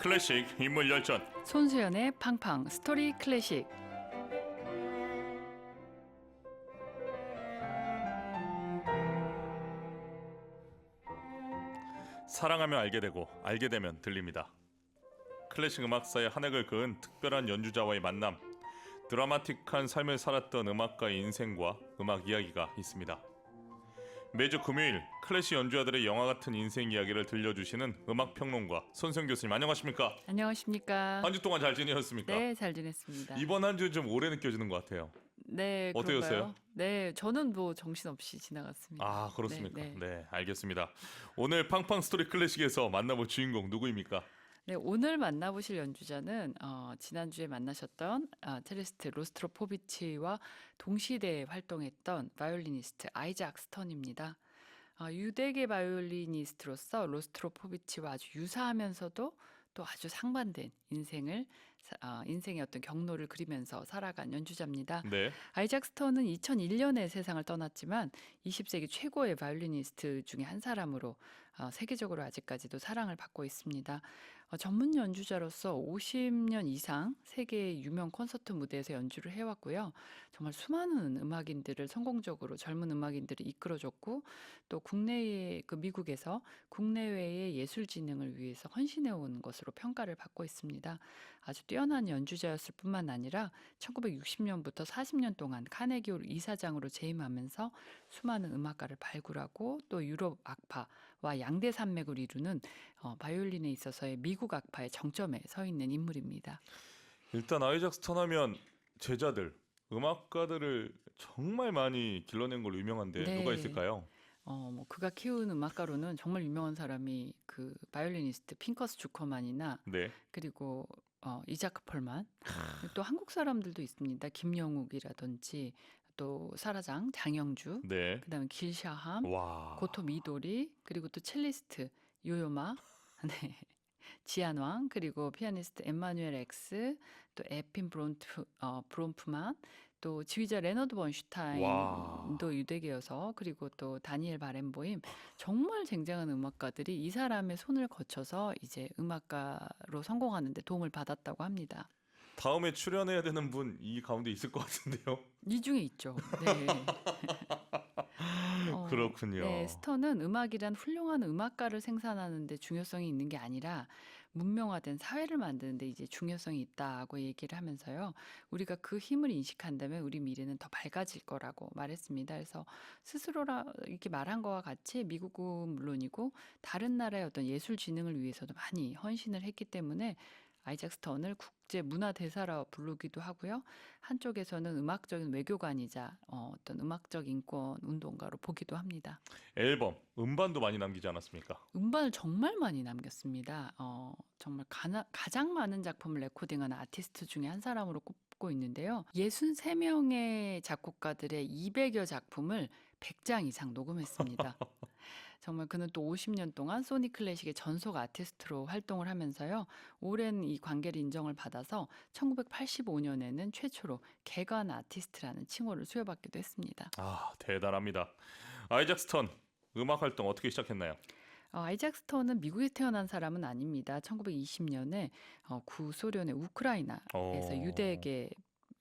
클래식 인물 열전. 손수연의 팡팡 스토리 클래식. 사랑하면 알게 되고 알게 되면 들립니다. 클래식 음악사의 한 획을 그은 특별한 연주자와의 만남, 드라마틱한 삶을 살았던 음악가의 인생과 음악 이야기가 있습니다. 매주 금요일 클래식 연주자들의 영화 같은 인생 이야기를 들려주시는 음악평론가 손수연 교수님, 안녕하십니까? 안녕하십니까? 한 주 동안 잘 지내셨습니까? 네, 잘 지냈습니다. 이번 한 주 좀 오래 느껴지는 것 같아요. 네, 어떠셨어요? 그런가요? 네, 저는 뭐 정신없이 지나갔습니다. 아, 그렇습니까? 네, 네. 네, 알겠습니다. 오늘 팡팡 스토리 클래식에서 만나볼 주인공 누구입니까? 네, 오늘 만나보실 연주자는 지난주에 만나셨던 첼리스트 로스트로포비치와 동시대에 활동했던 바이올리니스트 아이작 스턴입니다. 유대계 바이올리니스트로서 로스트로포비치와 아주 유사하면서도 또 아주 상반된 인생의 어떤 경로를 그리면서 살아간 연주자입니다. 네. 아이작 스턴은 2001년에 세상을 떠났지만 20세기 최고의 바이올리니스트 중에 한 사람으로 세계적으로 아직까지도 사랑을 받고 있습니다. 전문 연주자로서 50년 이상 세계의 유명 콘서트 무대에서 연주를 해왔고요. 정말 수많은 음악인들을 성공적으로 젊은 음악인들을 이끌어줬고, 또 국내의 미국에서 국내외의 예술 진흥을 위해서 헌신해온 것으로 평가를 받고 있습니다. 아주 뛰어난 연주자였을 뿐만 아니라 1960년부터 40년 동안 카네기홀 이사장으로 재임하면서 수많은 음악가를 발굴하고 또 유럽 악파와 양대 산맥을 이루는 바이올린에 있어서의 미국 악파의 정점에 서 있는 인물입니다. 일단 아이작 스턴 하면 제자들, 음악가들을 정말 많이 길러낸 걸로 유명한데 네. 누가 있을까요? 그가 키운 음악가로는 정말 유명한 사람이 그 바이올리니스트 핑커스 주커만이나 네. 그리고 이자크 펄만, 또 한국 사람들도 있습니다. 김영욱이라든지 또 사라장 장영주, 네. 그다음에 길샤함, 와. 고토 미도리, 그리고 또 첼리스트 요요마, 네. 지안왕, 그리고 피아니스트 엠마누엘 엑스, 또 에핀 브론프만, 또 지휘자 레너드 와. 번슈타인도 유대계여서, 그리고 또 다니엘 바렌보임, 정말 쟁쟁한 음악가들이 이 사람의 손을 거쳐서 이제 음악가로 성공하는 데 도움을 받았다고 합니다. 다음에 출연해야 되는 분 이 가운데 있을 것 같은데요. 이 중에 있죠. 네. 그렇군요. 네, 스턴은 음악이란 훌륭한 음악가를 생산하는 데 중요성이 있는 게 아니라 문명화된 사회를 만드는 데 이제 중요성이 있다고 얘기를 하면서요. 우리가 그 힘을 인식한다면 우리 미래는 더 밝아질 거라고 말했습니다. 그래서 스스로라 이렇게 말한 거와 같이 미국은 물론이고 다른 나라의 어떤 예술 진흥을 위해서도 많이 헌신을 했기 때문에 아이작 스턴을 국제 문화 대사라 부르기도 하고요. 한쪽에서는 음악적인 외교관이자 어떤 음악적 인권 운동가로 보기도 합니다. 앨범, 음반도 많이 남기지 않았습니까? 음반을 정말 많이 남겼습니다. 정말 가장 많은 작품을 레코딩한 아티스트 중에 한 사람으로 꼽고 있는데요. 63명의 작곡가들의 200여 작품을 100장 이상 녹음했습니다. 정말 그는 또 50년 동안 소니 클래식의 전속 아티스트로 활동을 하면서요. 오랜 이 관계를 인정을 받아서 1985년에는 최초로 개관 아티스트라는 칭호를 수여받기도 했습니다. 아, 대단합니다. 아이작 스턴, 음악 활동 어떻게 시작했나요? 아이작 스턴은 미국에 태어난 사람은 아닙니다. 1920년에 구소련의 우크라이나에서 어. 유대계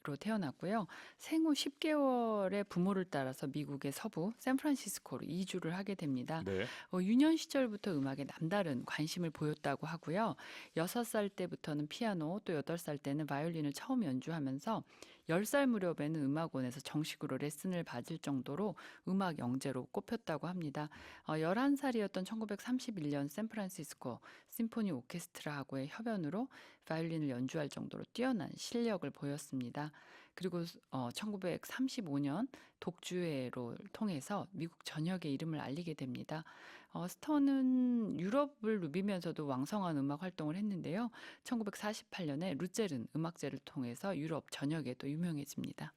로 태어났고요. 생후 10개월의 부모를 따라서 미국의 서부 샌프란시스코로 이주를 하게 됩니다. 네. 유년 시절부터 음악에 남다른 관심을 보였다고 하고요. 6살 때부터는 피아노, 또 8살 때는 바이올린을 처음 연주하면서 10살 무렵에는 음악원에서 정식으로 레슨을 받을 정도로 음악 영재로 꼽혔다고 합니다. 11살이었던 1931년 샌프란시스코 심포니 오케스트라하고의 협연으로 바이올린을 연주할 정도로 뛰어난 실력을 보였습니다. 그리고 1935년 독주회를 통해서 미국 전역에 이름을 알리게 됩니다. 스턴은 유럽을 누비면서도 왕성한 음악 활동을 했는데요. 1948년에 루제른 음악제를 통해서 유럽 전역에도 유명해집니다.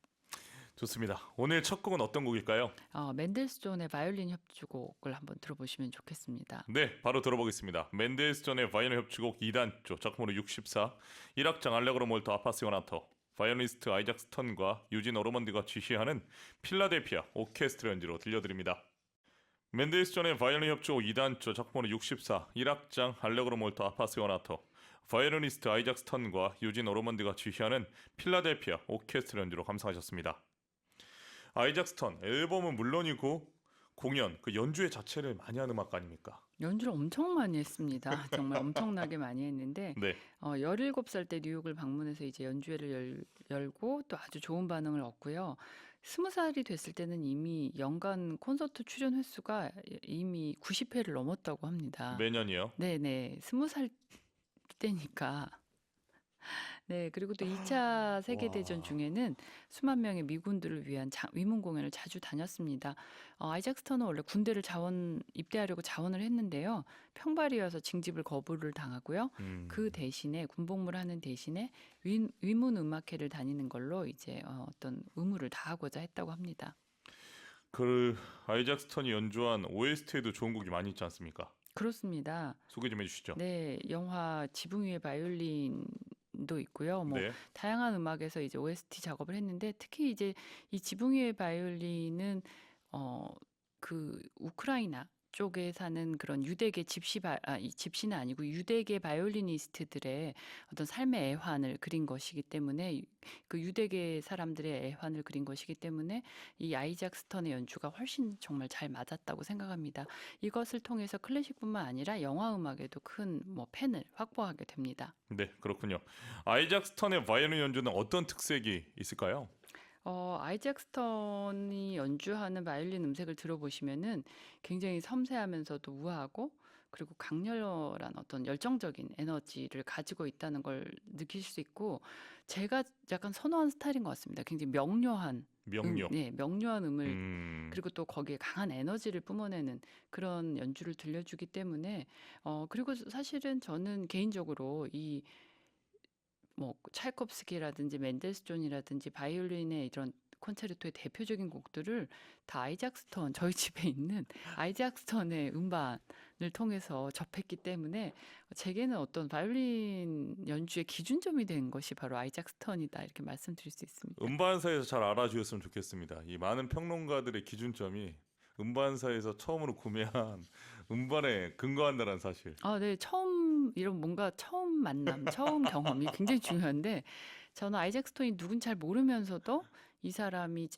좋습니다. 오늘 첫 곡은 어떤 곡일까요? 맨델스존의 바이올린 협주곡을 한번 들어보시면 좋겠습니다. 네, 바로 들어보겠습니다. 맨델스존의 바이올린 협주곡 2단조, 작품으로 64, 1악장 알레그로 몰토 아파시오나토, 바이올리니스트 아이작 스턴과 유진 오르먼디가 지휘하는 필라델피아 오케스트라 연주로 들려드립니다. 멘델스존의 바이올린 협주곡 2단조 작품으로 64, 1악장 알레그로 몰토 아파시오나토, 바이올리니스트 아이작 스턴과 유진 오르먼드가 지휘하는 필라델피아 오케스트라 연주로 감상하셨습니다. 아이작 스턴 앨범은 물론이고 공연, 그 연주회 자체를 많이 하는 음악 아닙니까? 연주를 엄청 많이 했습니다. 정말 엄청나게 많이 했는데 네. 17살 때 뉴욕을 방문해서 이제 연주회를 열고 또 아주 좋은 반응을 얻고요. 20살이 됐을 때는 이미 연간 콘서트 출연 횟수가 이미 90회를 넘었다고 합니다. 매년이요. 네네. 20살 때니까. 네. 그리고 또 2차 세계대전 와. 중에는 수만 명의 미군들을 위한 위문 공연을 자주 다녔습니다. 아이작 스턴은 원래 군대를 입대하려고 자원을 했는데요. 평발이어서 징집을 거부를 당하고요. 그 대신에 군복무를 하는 대신에 위문 음악회를 다니는 걸로 이제 어떤 의무를 다하고자 했다고 합니다. 그 아이작 스턴이 연주한 OST에도 좋은 곡이 많이 있지 않습니까? 그렇습니다. 소개 좀 해주시죠. 네. 영화 지붕 위의 바이올린도 있고요. 뭐 네. 다양한 음악에서 이제 OST 작업을 했는데 특히 이제 이 지붕 위의 바이올린은 그 우크라이나 쪽에 사는 그런 유대계 집시는 아니고 유대계 바이올리니스트들의 어떤 삶의 애환을 그린 것이기 때문에 그 유대계 사람들의 애환을 그린 것이기 때문에 이 아이작 스턴의 연주가 훨씬 정말 잘 맞았다고 생각합니다. 이것을 통해서 클래식뿐만 아니라 영화 음악에도 큰 뭐 팬을 확보하게 됩니다. 네, 그렇군요. 아이작 스턴의 바이올린 연주는 어떤 특색이 있을까요? 아이작 스턴이 연주하는 바이올린 음색을 들어보시면은 굉장히 섬세하면서도 우아하고 그리고 강렬한 어떤 열정적인 에너지를 가지고 있다는 걸 느끼실 수 있고 제가 약간 선호하는 스타일인 것 같습니다. 굉장히 명료한 명료. 네, 명료한 음을 음, 그리고 또 거기에 강한 에너지를 뿜어내는 그런 연주를 들려주기 때문에 그리고 사실은 저는 개인적으로 이 뭐 차이콥스키라든지 멘델스존이라든지 바이올린의 이런 콘체르토의 대표적인 곡들을 다 아이작 스턴 저희 집에 있는 아이작 스턴의 음반을 통해서 접했기 때문에 제게는 어떤 바이올린 연주의 기준점이 된 것이 바로 아이작 스턴이다 이렇게 말씀드릴 수 있습니다. 음반사에서 잘 알아주셨으면 좋겠습니다. 이 많은 평론가들의 기준점이 음반사에서 처음으로 구매한 음반에 근거한다는 사실. 네. 처음 만남, 처음 경험이 굉장히 중요한데 저는 아이작 스톤이 누군지 잘 모르면서도 이 사람이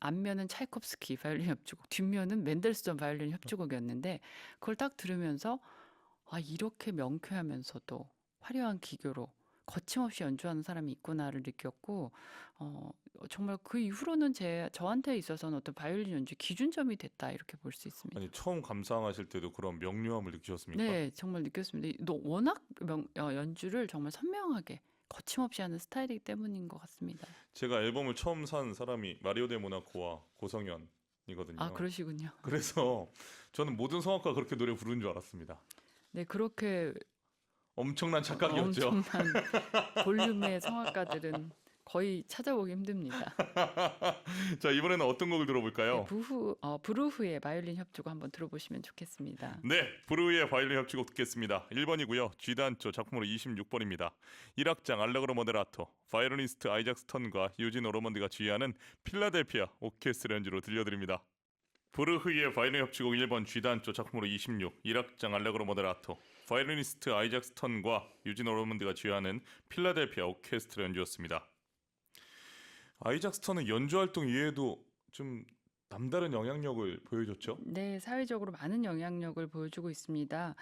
앞면은 차이콥스키 바이올린 협주곡, 뒷면은 멘델스존 바이올린 협주곡이었는데 그걸 딱 들으면서 이렇게 명쾌하면서도 화려한 기교로 거침없이 연주하는 사람이 있구나를 느꼈고 정말 그 이후로는 저한테 있어서는 어떤 바이올린 연주 기준점이 됐다 이렇게 볼 수 있습니다. 아니 처음 감상하실 때도 그런 명료함을 느끼셨습니까? 네. 정말 느꼈습니다. 워낙 연주를 정말 선명하게 거침없이 하는 스타일이기 때문인 것 같습니다. 제가 앨범을 처음 산 사람이 마리오 데 모나코와 고성현이거든요. 그러시군요. 그래서 저는 모든 성악가 그렇게 노래 부르는 줄 알았습니다. 네. 그렇게 엄청난 착각이었죠. 엄청난 볼륨의 성악가들은 거의 찾아보기 힘듭니다. 자, 이번에는 어떤 곡을 네. 들어볼까요? 브루흐의 바이올린 협주곡 한번 들어보시면 좋겠습니다. 네, 브루의 바이올린 협주곡 듣겠습니다. 1번이고요. G단조 작품으로 26번입니다. 1악장 알레그로 모데라토, 바이올리니스트 아이작 스턴과 유진 오르먼드가 지휘하는 필라델피아 오케스트라 연주로 들려드립니다. 브루흐의 바이올린 협주곡 1번 G단조 작품으로 26, 1악장 알레그로 모데라토, 바이올리니스트 아이작 스턴과 유진 오르먼드가 지휘하는 필라델피아 오케스트라 연주였습니다. 아이작 스턴은 연주 활동 이외에도 좀 남다른 영향력을 보여줬죠. 네. 사회적으로 많은 영향력을 보여주고 있습니다.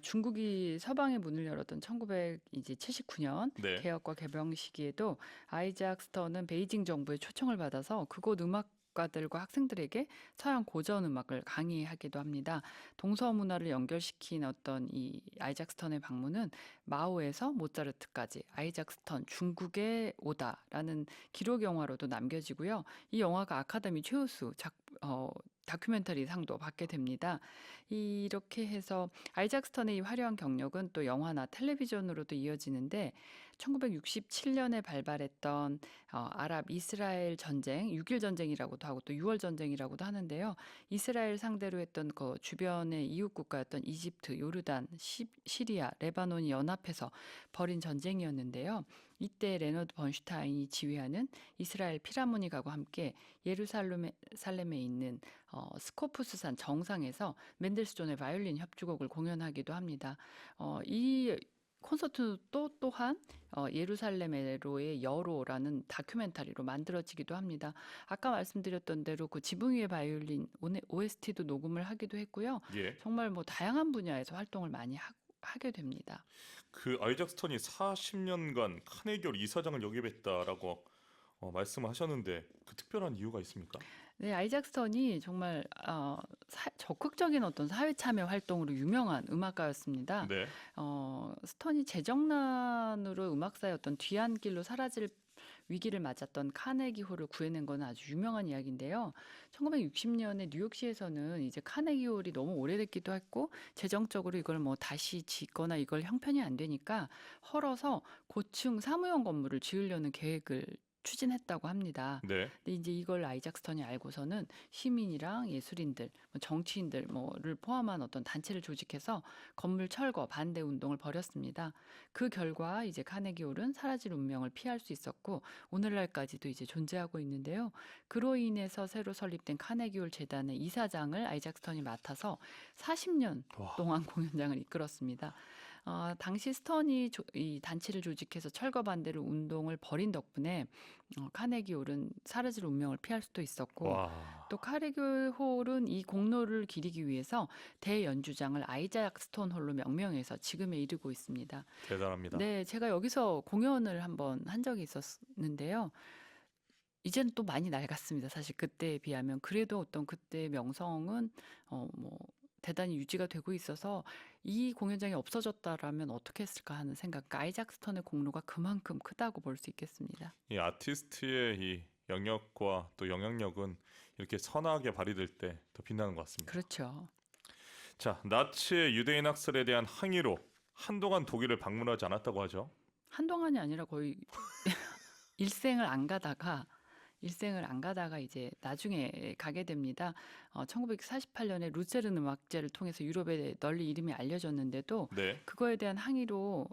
중국이 서방의 문을 열었던 1979년 네. 개혁과 개방 시기에도 아이작 스턴은 베이징 정부의 초청을 받아서 그곳 음악가들과 학생들에게 서양 고전 음악을 강의하기도 합니다. 동서 문화를 연결시킨 어떤 이 아이작 스턴의 방문은 마오에서 모차르트까지 아이작 스턴 중국에 오다라는 기록 영화로도 남겨지고요. 이 영화가 아카데미 최우수 다큐멘터리 상도 받게 됩니다. 이렇게 해서 아이작 스턴의 이 화려한 경력은 또 영화나 텔레비전으로도 이어지는데 1967년에 발발했던 아랍 이스라엘 전쟁, 6.1 전쟁이라고도 하고 또 6월 전쟁이라고도 하는데요. 이스라엘 상대로 했던 그 주변의 이웃 국가였던 이집트, 요르단, 시리아, 레바논이 연합해서 벌인 전쟁이었는데요. 이때 레너드 번슈타인이 지휘하는 이스라엘 필하모닉하고 함께 예루살렘에 있는 스코프스산 정상에서 맨델스존의 바이올린 협주곡을 공연하기도 합니다. 이 콘서트 또한 예루살렘으로의 여로라는 다큐멘터리로 만들어지기도 합니다. 아까 말씀드렸던 대로 그 지붕 위의 바이올린 OST도 녹음을 하기도 했고요. 예. 정말 뭐 다양한 분야에서 활동을 많이 하게 됩니다. 그 아이작 스턴이 40년간 카네기홀 이사장을 역임했다라고 말씀하셨는데 그 특별한 이유가 있습니까? 네, 아이작스턴이 정말 적극적인 어떤 사회 참여 활동으로 유명한 음악가였습니다. 네. 스턴이 재정난으로 음악사의 어떤 뒤안길로 사라질 위기를 맞았던 카네기홀을 구해낸 건 아주 유명한 이야기인데요. 1960년에 뉴욕시에서는 이제 카네기홀이 너무 오래됐기도 했고 재정적으로 이걸 뭐 다시 짓거나 이걸 형편이 안 되니까 헐어서 고층 사무용 건물을 지으려는 계획을 추진했다고 합니다. 네. 근데 이제 이걸 아이작스턴이 알고서는 시민이랑 예술인들, 뭐 정치인들 뭐를 포함한 어떤 단체를 조직해서 건물 철거 반대 운동을 벌였습니다. 그 결과 이제 카네기홀은 사라질 운명을 피할 수 있었고 오늘날까지도 이제 존재하고 있는데요. 그로 인해서 새로 설립된 카네기홀 재단의 이사장을 아이작스턴이 맡아서 40년 와. 동안 공연장을 이끌었습니다. 당시 스턴이 이 단체를 조직해서 철거 반대를 운동을 벌인 덕분에 카네기홀은 사라질 운명을 피할 수도 있었고 와. 또 카네기홀은 이 공로를 기리기 위해서 대연주장을 아이작 스톤 홀로 명명해서 지금에 이르고 있습니다. 대단합니다. 네, 제가 여기서 공연을 한번 한 적이 있었는데요. 이제는 또 많이 낡았습니다. 사실 그때에 비하면 그래도 어떤 그때의 명성은 뭐 대단히 유지가 되고 있어서 이 공연장이 없어졌다라면 어떻게 했을까 하는 생각. 그러니까 아이작 스턴의 공로가 그만큼 크다고 볼 수 있겠습니다. 이 아티스트의 이 영역과 또 영향력은 이렇게 선하게 발휘될 때 더 빛나는 것 같습니다. 그렇죠. 자, 나치의 유대인 학살에 대한 항의로 한동안 독일을 방문하지 않았다고 하죠. 한동안이 아니라 거의 일생을 안 가다가 이제 나중에 가게 됩니다. 1948년에 루세른 음악제를 통해서 유럽에 널리 이름이 알려졌는데도 네. 그거에 대한 항의로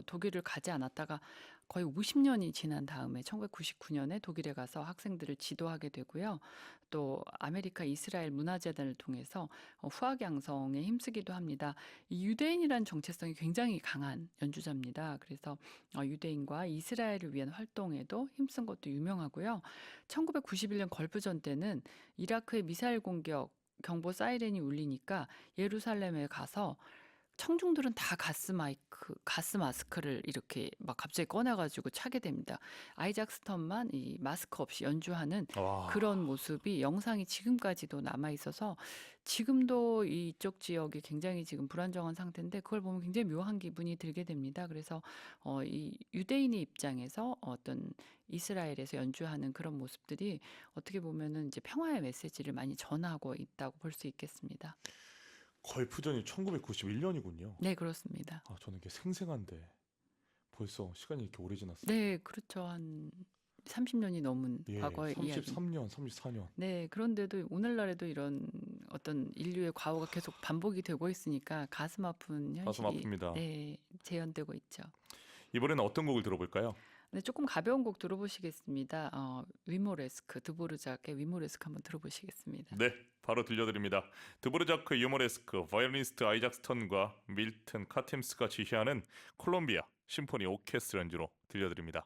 독일을 가지 않았다가 거의 50년이 지난 다음에 1999년에 독일에 가서 학생들을 지도하게 되고요. 또 아메리카 이스라엘 문화재단을 통해서 후학 양성에 힘쓰기도 합니다. 이 유대인이라는 정체성이 굉장히 강한 연주자입니다. 그래서 유대인과 이스라엘을 위한 활동에도 힘쓴 것도 유명하고요. 1991년 걸프전 때는 이라크의 미사일 공격 경보 사이렌이 울리니까 예루살렘에 가서 청중들은 다 가스 마스크를 이렇게 막 갑자기 꺼내가지고 차게 됩니다. 아이작 스턴만 이 마스크 없이 연주하는 와. 그런 모습이 영상이 지금까지도 남아 있어서 지금도 이쪽 지역이 굉장히 지금 불안정한 상태인데 그걸 보면 굉장히 묘한 기분이 들게 됩니다. 그래서 이 유대인의 입장에서 어떤 이스라엘에서 연주하는 그런 모습들이 어떻게 보면은 이제 평화의 메시지를 많이 전하고 있다고 볼 수 있겠습니다. 걸프전이 1991년이군요. 네, 그렇습니다. 저는 이게 생생한데 벌써 시간이 이렇게 오래 지났어요. 네, 그렇죠. 한 30년이 넘은 예, 과거의 이야기. 33년, 34년. 네, 그런데도 오늘날에도 이런 어떤 인류의 과오가 계속 반복이 되고 있으니까 가슴 아픈 가슴 현실이 아픕니다. 네, 재현되고 있죠. 이번에는 어떤 곡을 들어볼까요? 네, 조금 가벼운 곡 들어보시겠습니다. 위모레스크, 드보르작의 위모레스크 한번 들어보시겠습니다. 네, 바로 들려드립니다. 드보르자크 유모레스크, 바이올리니스트 아이작 스턴과 밀튼 카템스가 지휘하는 콜롬비아 심포니 오케스트라 연주로 들려드립니다.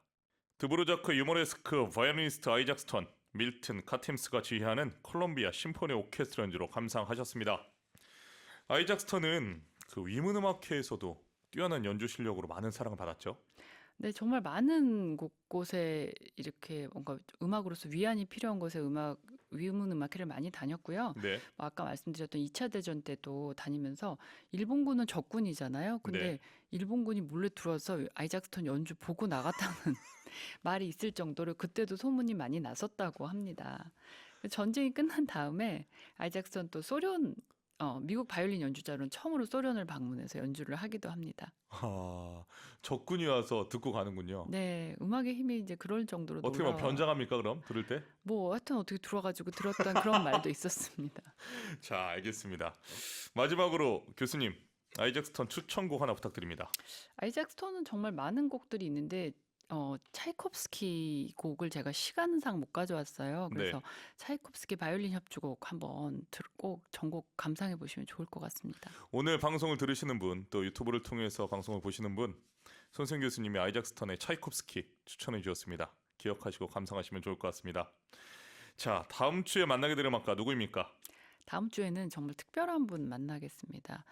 드보르자크 유모레스크, 바이올리니스트 아이작 스턴, 밀튼 카템스가 지휘하는 콜롬비아 심포니 오케스트라 연주로 감상하셨습니다. 아이작 스턴은 그 위문음악회에서도 뛰어난 연주 실력으로 많은 사랑을 받았죠. 네, 정말 많은 곳곳에 이렇게 뭔가 음악으로서 위안이 필요한 곳에 위문 음악회를 많이 다녔고요. 네, 뭐 아까 말씀드렸던 2차 대전 때도 다니면서 일본군은 적군이잖아요. 근데 네. 일본군이 몰래 들어와서 아이작 스턴 연주 보고 나갔다는 말이 있을 정도로 그때도 소문이 많이 났었다고 합니다. 전쟁이 끝난 다음에 아이작 스턴 또 미국 바이올린 연주자로는 처음으로 소련을 방문해서 연주를 하기도 합니다. 적군이 와서 듣고 가는군요. 네, 음악의 힘이 이제 그럴 정도로 어떻게 뭐 변장합니까 그럼 들을 때? 뭐 하여튼 어떻게 들어가지고 들었던 그런 말도 있었습니다. 자, 알겠습니다. 마지막으로 교수님 아이작 스턴 추천곡 하나 부탁드립니다. 아이작 스턴은 정말 많은 곡들이 있는데 차이콥스키 곡을 제가 시간상 못 가져왔어요. 네. 그래서 차이콥스키 바이올린 협주곡 한번 꼭 전곡 감상해 보시면 좋을 것 같습니다. 오늘 방송을 들으시는 분, 또 유튜브를 통해서 방송을 보시는 분, 손생 교수님이 아이작 스턴의 차이콥스키 추천해 주셨습니다. 기억하시고 감상하시면 좋을 것 같습니다. 자, 다음 주에 만나게 될 음악가 누구입니까? 다음 주에는 정말 특별한 분 만나겠습니다.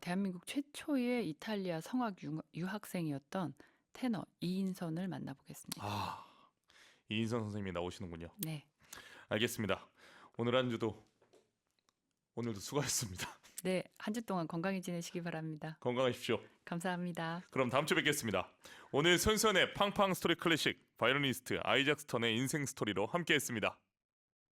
대한민국 최초의 이탈리아 성악 유학생이었던 테너 이인선을 만나보겠습니다. 아, 이인선 선생님이 나오시는군요. 네. 알겠습니다. 오늘도 수고하셨습니다. 네, 한 주 동안 건강히 지내시기 바랍니다. 건강하십시오. 감사합니다. 그럼 다음 주에 뵙겠습니다. 오늘 손선의 팡팡 스토리 클래식 바이올리니스트 아이작 스턴의 인생 스토리로 함께했습니다.